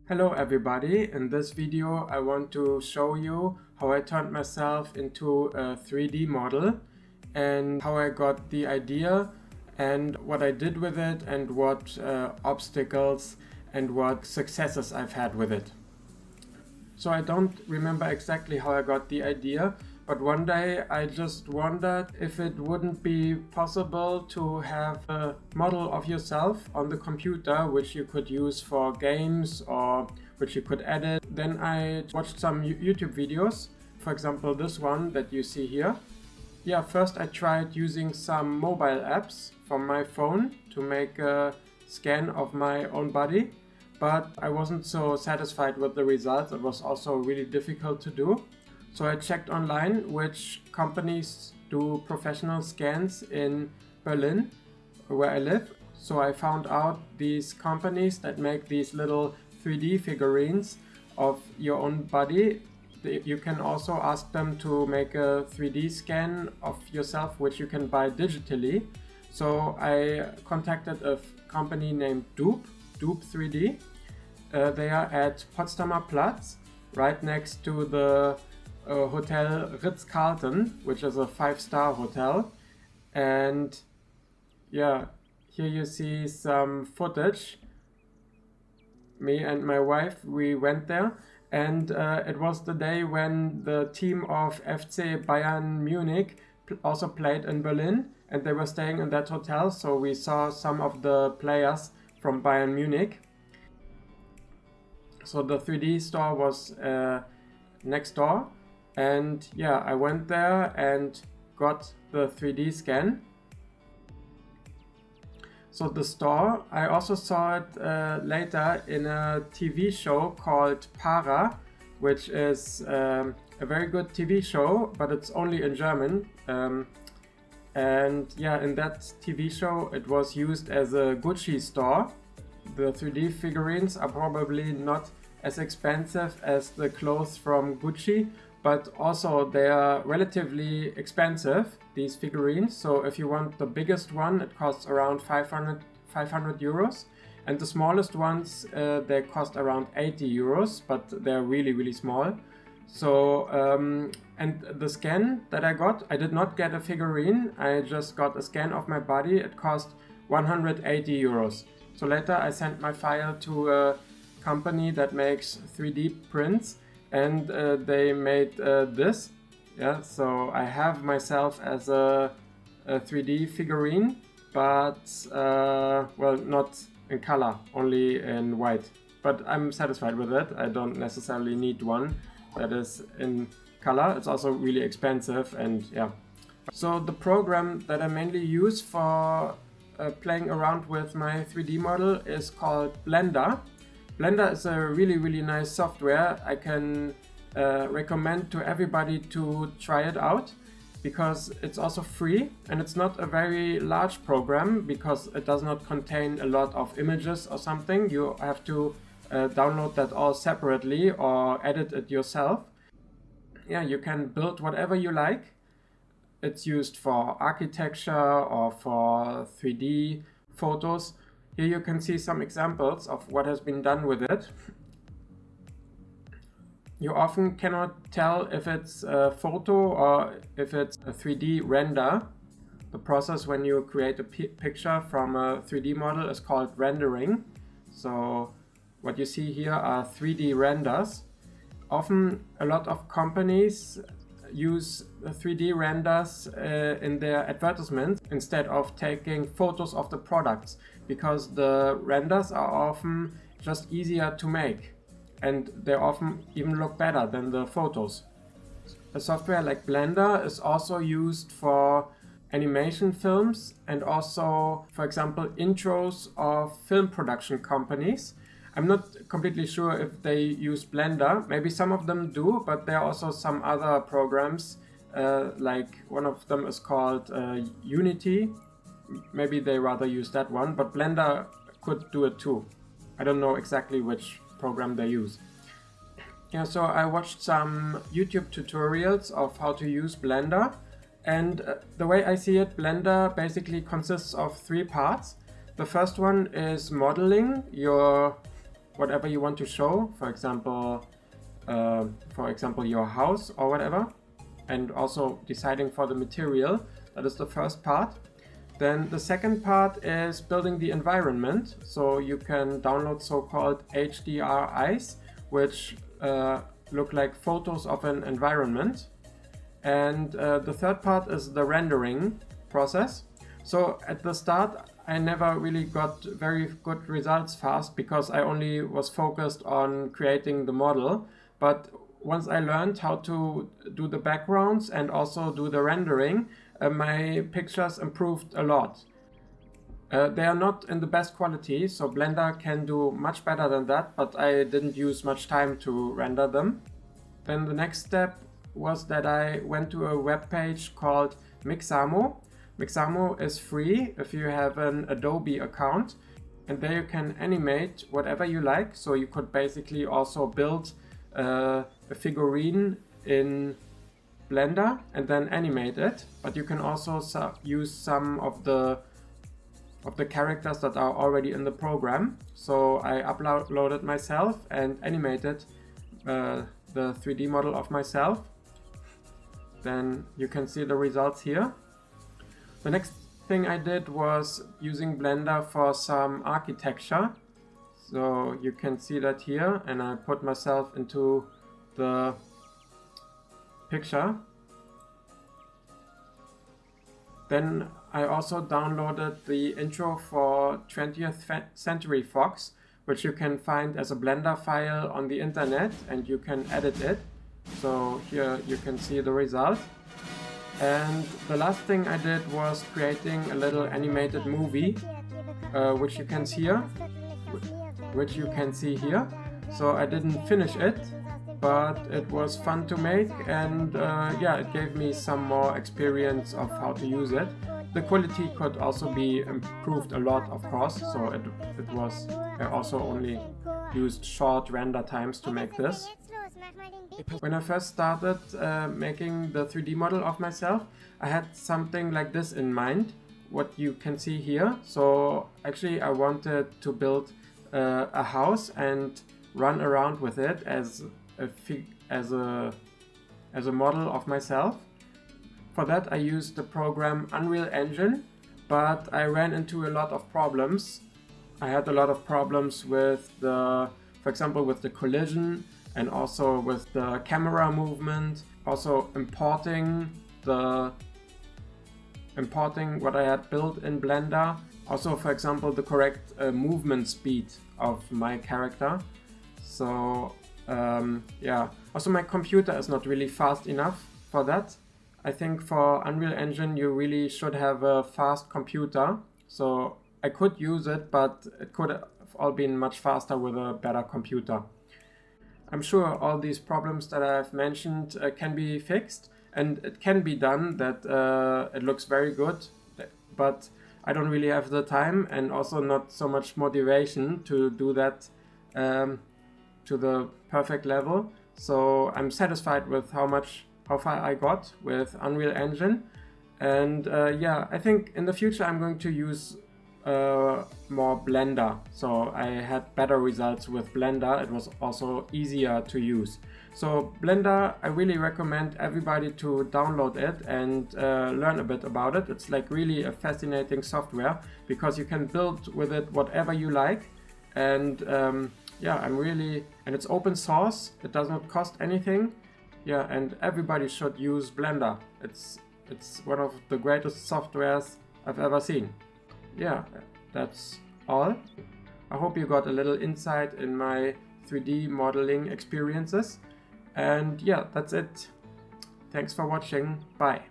Hello everybody, in this video I want to show you how I turned myself into a 3D model and how I got the idea and what I did with it and what obstacles and what successes I've had with it. So I don't remember exactly how I got the idea, but one day I just wondered if it wouldn't be possible to have a model of yourself on the computer which you could use for games or which you could edit. Then I watched some YouTube videos, for example this one that you see here. Yeah, first I tried using some mobile apps from my phone to make a scan of my own body, but I wasn't so satisfied with the results. It was also really difficult to do. So I checked online which companies do professional scans in Berlin, where I live. So I found out these companies that make these little 3D figurines of your own body. You can also ask them to make a 3D scan of yourself, which you can buy digitally. So I contacted a company named Dupe 3D. They are at Potsdamer Platz, right next to the Hotel Ritz-Carlton, which is a 5-star hotel. And yeah, here you see some footage. Me and my wife, we went there, and it was the day when the team of FC Bayern Munich also played in Berlin, and they were staying in that hotel, so we saw some of the players from Bayern Munich. So the 3D store was next door, and yeah, I went there and got the 3D scan. So the store, I also saw it later in a TV show called Para, which is a very good TV show, but it's only in German. And yeah, in that TV show it was used as a Gucci store. The 3D figurines are probably not as expensive as the clothes from Gucci, but also they are relatively expensive, these figurines. So if you want the biggest one, it costs around 500 euros, and the smallest ones they cost around 80 euros, but they're really small. So and the scan that I did not get a figurine, I just got a scan of my body. It cost 180 euros. So later I sent my file to a company that makes 3D prints, and they made this. Yeah, so I have myself as a 3D figurine, but well, not in color, only in white. But I'm satisfied with it. I don't necessarily need one that is in color. It's also really expensive, and yeah. So the program that I mainly use for playing around with my 3D model is called Blender. Blender is a really nice software. I can recommend to everybody to try it out because it's also free, and it's not a very large program because it does not contain a lot of images or something. You have to download that all separately or edit it yourself. Yeah, you can build whatever you like. It's used for architecture or for 3D photos. Here you can see some examples of what has been done with it. You often cannot tell if it's a photo or if it's a 3D render. The process when you create a picture from a 3D model is called rendering. So what you see here are 3D renders. Often a lot of companies use 3D renders in their advertisements instead of taking photos of the products, because the renders are often just easier to make and they often even look better than the photos. A software like Blender is also used for animation films and also, for example, intros of film production companies. I'm not completely sure if they use Blender. Maybe some of them do, but there are also some other programs, like one of them is called Unity. Maybe they rather use that one, but Blender could do it too. I don't know exactly which program they use. Yeah, so I watched some YouTube tutorials of how to use Blender, and the way I see it, Blender basically consists of 3 parts. The first one is modeling your whatever you want to show, for example, your house or whatever, and also deciding for the material. That is the first part. Then the second part is building the environment. So you can download so-called HDRIs, which look like photos of an environment. And the third part is the rendering process. So at the start, I never really got very good results fast because I only was focused on creating the model. But once I learned how to do the backgrounds and also do the rendering, my pictures improved a lot. They are not in the best quality, so Blender can do much better than that, but I didn't use much time to render them. Then the next step was that I went to a web page called Mixamo. Mixamo is free if you have an Adobe account, and there you can animate whatever you like. So you could basically also build a figurine in Blender and then animate it, but you can also use some of the characters that are already in the program. So I uploaded myself and animated the 3D model of myself. Then you can see the results here. The next thing I did was using Blender for some architecture. So you can see that here, and I put myself into the picture. Then I also downloaded the intro for 20th Century Fox, which you can find as a Blender file on the internet, and you can edit it. So here you can see the result. And the last thing I did was creating a little animated movie, which you can see here. So I didn't finish it, but it was fun to make, and yeah, it gave me some more experience of how to use it. The quality could also be improved a lot, of course, so I also only used short render times to make this. When I first started making the 3D model of myself, I had something like this in mind, what you can see here. So actually I wanted to build a house and run around with it as a model of myself. For that I used the program Unreal Engine, but I ran into a lot of problems. I had a lot of problems with for example, with the collision, and also with the camera movement, also importing what I had built in Blender. Also, for example, the correct movement speed of my character. So yeah, also my computer is not really fast enough for that. I think for Unreal Engine you really should have a fast computer. So I could use it, but it could have all been much faster with a better computer. I'm sure all these problems that I've mentioned can be fixed, and it can be done that it looks very good, but I don't really have the time and also not so much motivation to do that to the perfect level. So I'm satisfied with how far I got with Unreal Engine, and yeah, I think in the future I'm going to use more Blender. So I had better results with Blender. It was also easier to use. So Blender, I really recommend everybody to download it and learn a bit about it. It's like really a fascinating software because you can build with it whatever you like, and yeah, and it's open source. It does not cost anything. Yeah, and everybody should use Blender. It's one of the greatest softwares I've ever seen. Yeah, that's all. I hope you got a little insight in my 3D modeling experiences. And yeah, that's it. Thanks for watching. Bye.